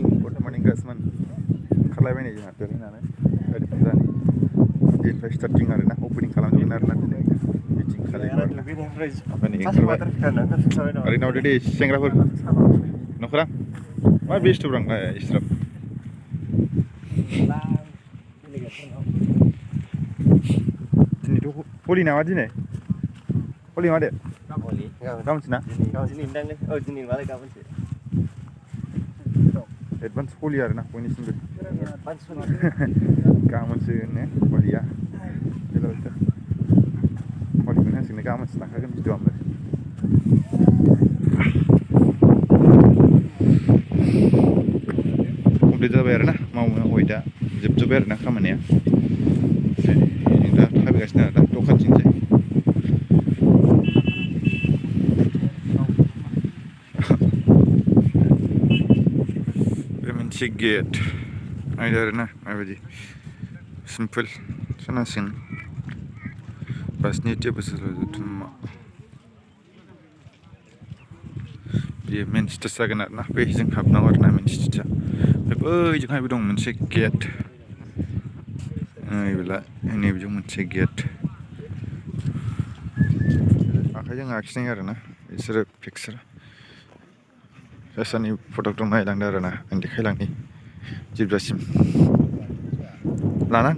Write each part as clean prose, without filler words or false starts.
morning गासमोन ओंखारलायबाय नै जोंहा देलायनानै गारि फुजानि दिननिफ्राय स्टार्टिं आरोना अपेनिं खालामजोबगोन आरोना दिनै मिटिं खालामगोन ओरै नावदो दे सेंग्राफोर नखरा मा बेस्थ' ब्रां इस्राब दिनैथ' हलि नामा दिनै हलि मा दे गाबोनसो ना एडभान्स हलि आरोना बयनिसिमबो गाबोनसो ने हलिया हलिखौनो होनसिगोन गाबोनसो थांखागोन भिडिअ आमफ्राय कमप्लिट जाबाय आरोना मावनो हय दा जोबजोब्बाय आरोना खामानिया दा थाबायगासिनो आरो दा दखानथिंजाय बे मोनसे गेट नायदो आरोना माबायदि सिम्पोल सानासिन बासनि टेबोल जुथुम्मा बेयो मेन स्टेज जागोन आरोना बैजों हाबनांगौ आरोना मेन स्टेजआ बैजोंहायबो दं मोनसे गेट नैबेजों मोनसे गेट आखाइजों आखिनाय आरोना बिसोरो पिक्सार सासानि फट'खौ नायलांदो आरोना आं देखायलांनि जोबजासिम लाना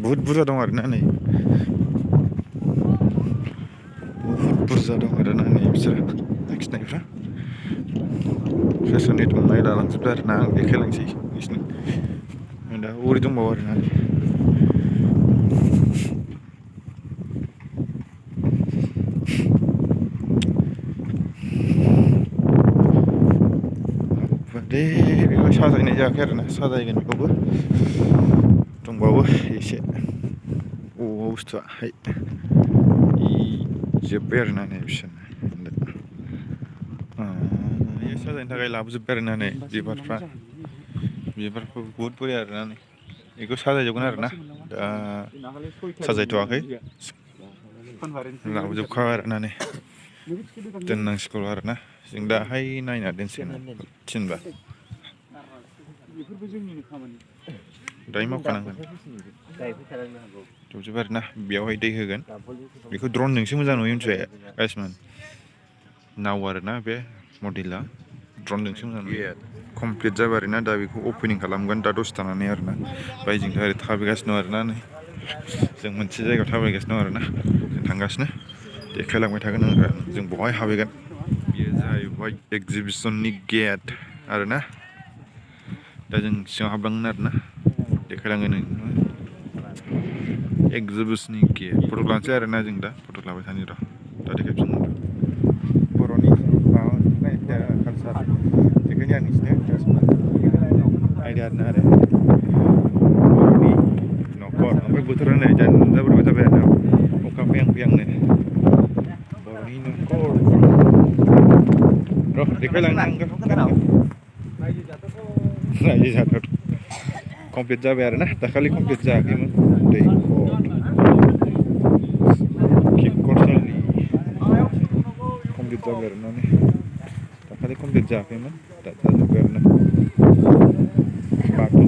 बहुत बुरजा दं आरोना नै बहुत बुरजा दं आरोना नै बिसोरो आखिनायफ्रा फेसननि दंनाय लालांजोबबाय आरोना आं देखायलांसै बिसोरनो दा ओरै दंबावो आरोना दे बेखौ साजायनाय जायाखै आरोना साजायगोन बेखौबो दंबावो एसे बबावबा बुस्थुआ जोब्बाय आरोना नै बिसोरना साजायनो थाखाय लाबोजोब्बाय आरोना नै बिबारफोर बुहुत बरिया आरोना नै बेखौ साजायजोबगोन आरोना दा साजायथ'वाखै लाबोजोबखाबाय आरोना नै दोननांसिगौ आरोना जों दाहाय नायना दोनसिगोन थिनबा दायो मावखानांगोन जोबजोब्बाय आरोना बेयावहाय दै होगोन बेखौ ड्रनजोंसो मोजां नुयो मिथिबाय गासिमोन नाव आरोना बे मडेला ड्रनजोंसो मोजां नुयो कमप्लिट जाबाय आरोना दा बेखौ अपेनिं खालामगोन दा दसे थानानै आरोना ओमफ्राय जों दा ओरै थाबायगासिनो दं आरोना नै जों मोनसे जायगायाव थाबायगासिनो दं आरोना जों थांगासिनो देखायलांबाय थागोन जों बहाय हाबहैगोन बेयो जाहैबाय एक्जिबिसननि गेट आरोना दा जों सिङाव हाबलांगोन आरोना देखायलांगोन एक्जिबिसननि गेट फट' लानोसै आरोना जों दा फट' लाबाय थानि र' दा देखायफिनगोन बर'नि माबा कालसार बेखायनो आं नोंसिनो आयदा आरोना बर'नि न'खर ओमफ्राय बोथोरा नै जाबोरबाय जाबाय आरोना अखा फैहां फैहांनो बर'नि न'खर र' देखायलांनो रायजो जाथाव कमप्लिट जाबाय आरोना दाखालि कमप्लिट जायाखैमोन खिखरसालि कमप्लिट जाबाय आरोना दाखालि कमप्लिट जायाखैमोन दा जाजोब्बाय आरोना बाथौ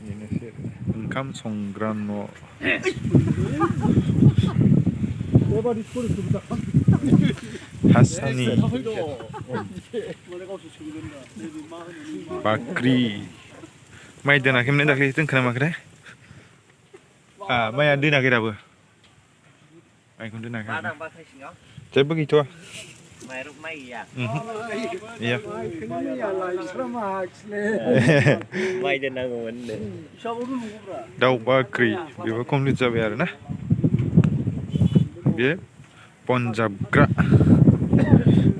बेनोसै ओंखाम संग्रा न' हासानि बाख्रि माइ दोनाखैमोन दाख्लै दोनखोना माइया दोनाखै दाबो माइखौनो दोनाखै जेबो गैथ'वा iya दाउ बाख्रि बेबो कमप्लिट जाबाय आरोना बे बनजाबग्रा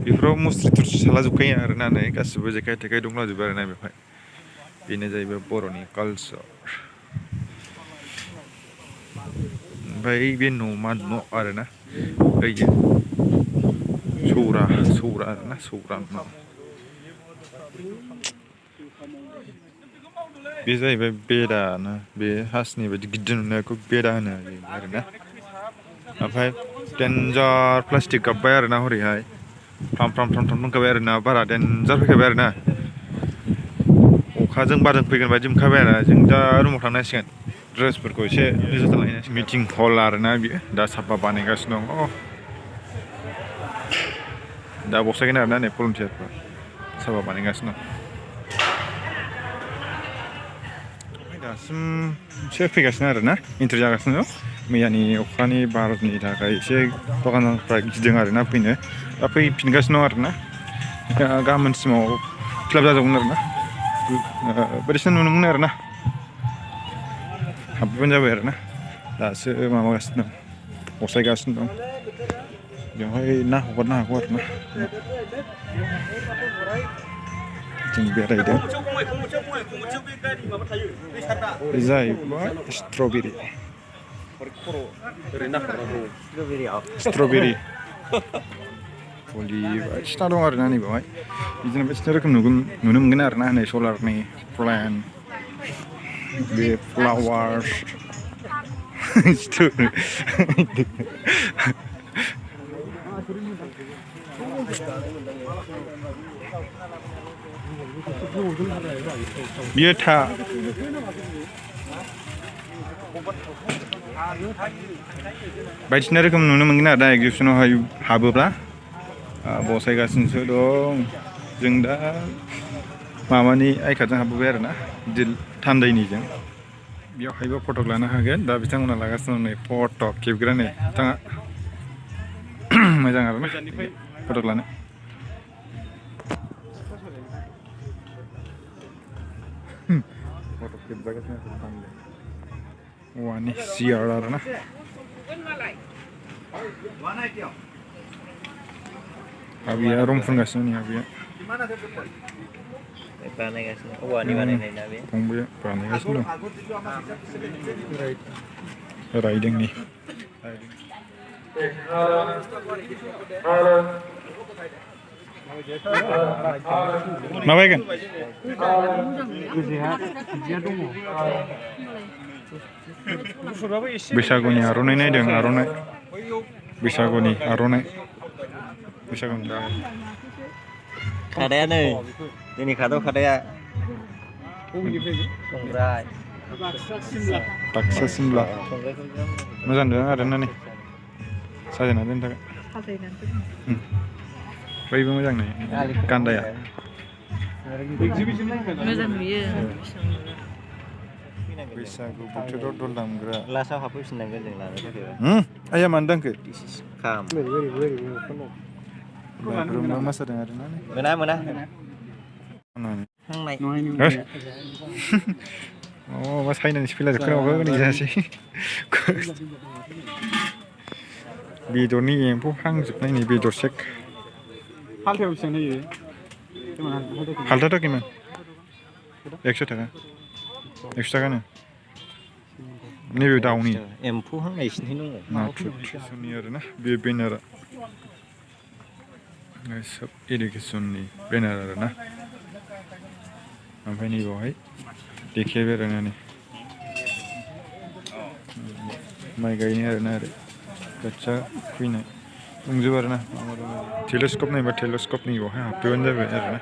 बेफोराव मुस्रि थुरसि सालाजोबखायो आरोना नै गासिबो जेखाइ थेखाइ दंलाजोबो आरोना बेवहाय बेनो जाहैबाय बर'नि कालचार ओमफ्राय बे न'मा न' आरोना ओइयो सौरा आरोना सौरा न' बे जाहैबाय बेरा ना बे हासनि बायदि गिदिर नुनायखौ बेरा होनो आरोना ओमफ्राय डेन्जार प्लास्टिक गाब्बाय आरोना हरैहाय फ्राम फ्रामखाबाय आरोना बारा डेन्जार फैखाबाय आरोना अखाजों बारजों फैगोन बायदि मोनखाबाय आरो जों दा रुमाव थांनांसिगोन ड्रेसफोरखौ एसे जोथोन लाहैनांसिगोन मिटिं हल आरोना बियो दा साफा बानायगासिनो दं दा बसायगोन आरोना नै भलुन्टियारफ्रा साफा बानायगासिनो दं दासिमसो फैगासिनो आरोना इन्ट्रि जागासिनो दं मैयानि अखानि बारनि थाखाय एसे दखानफ्रा गिदों आरोना फैनो दा फैफिनगासिनो दं आरोना गाबोनसिमाव फिलाप जाजोबगोन आरोना बायदिसिना नुनो मोनो आरोना हाबबानो जाबाय आरोना दासो माबागासिनो दं बसायगासिनो दं बेवहाय ना हगारनो हागौ आरोना जों बेरायदों जाहैबाय स्ट्रबेरि फुलि बायदिसिना दं आरोना नैबेवहाय बिदिनो बायदिसिना रोखोम नुनो मोनगोन आरोना नै सलारनि प्लेन बे फ्लावार्स बियो था बायदिसिना रोखोम नुनो मोनगोन आरो दा एगजिबिसनाव हाबोब्ला बसायगासिनोसो दं जों दा माबानि आइकार्डजों हाबबोबाय आरोना थान्दैनिजों बेयावहायबो फटक लानो हागोन दा बिथांमोना लागासिनो दं नै फट' खेबग्रा नै बिथाङा मोजां आरोना फटक लानो फटक खेबजागासिनो औवानि सियार आरोना आबिया रं फुनगासिनो नै आबिया बानायगासिनो औवानि बानायनाय ना बे फंबाया बानायगासिनो दं रायदों नै मा बायगोन बैसागुनि आर'नाइ नायदों आर'नाइ बैसागुनि आर'नाइ बैसागुनि खादाया नै जोंनि खादाया संग्राय बाक्सा सिमला मोजां नुदों आरोना नै साजायना दोननो थाखाय बयबो मोजां नुयो गान्दाया मोजां नुयो बैसागु बोथोराव दल दामग्रा लास्टआव हाबफैफिननांगोन जों लानो थाखाय आइया मानो दांखो खाम बागुरुम्बा मोसादों आरोना मोना माबा चाइनानिसो फैलाजोबखोना माबा गोनां जायासै बेदरनि एम्फौ हांजोबनाय नै बेदर सेक हाल्थायाव बेसेबां होयो हाल्था टकिमोन 100 थाखा 100 थाखानो नैबे दाउनि एम्फौ हांनायसिनि दङ नाथुरनि आरोना बे बेनारा सब इडुकेसननि बेनार आरोना ओमफ्राय नैबावहाय देखायबाय आरोना नै माइ गायनाय आरोना ओरै खोथिया खुबैनाय दंजोबो आरोना टेलिस्क'प नायबा टेलिस्क'पनि बेवहाय हाबफैबानो जाबाय आरोना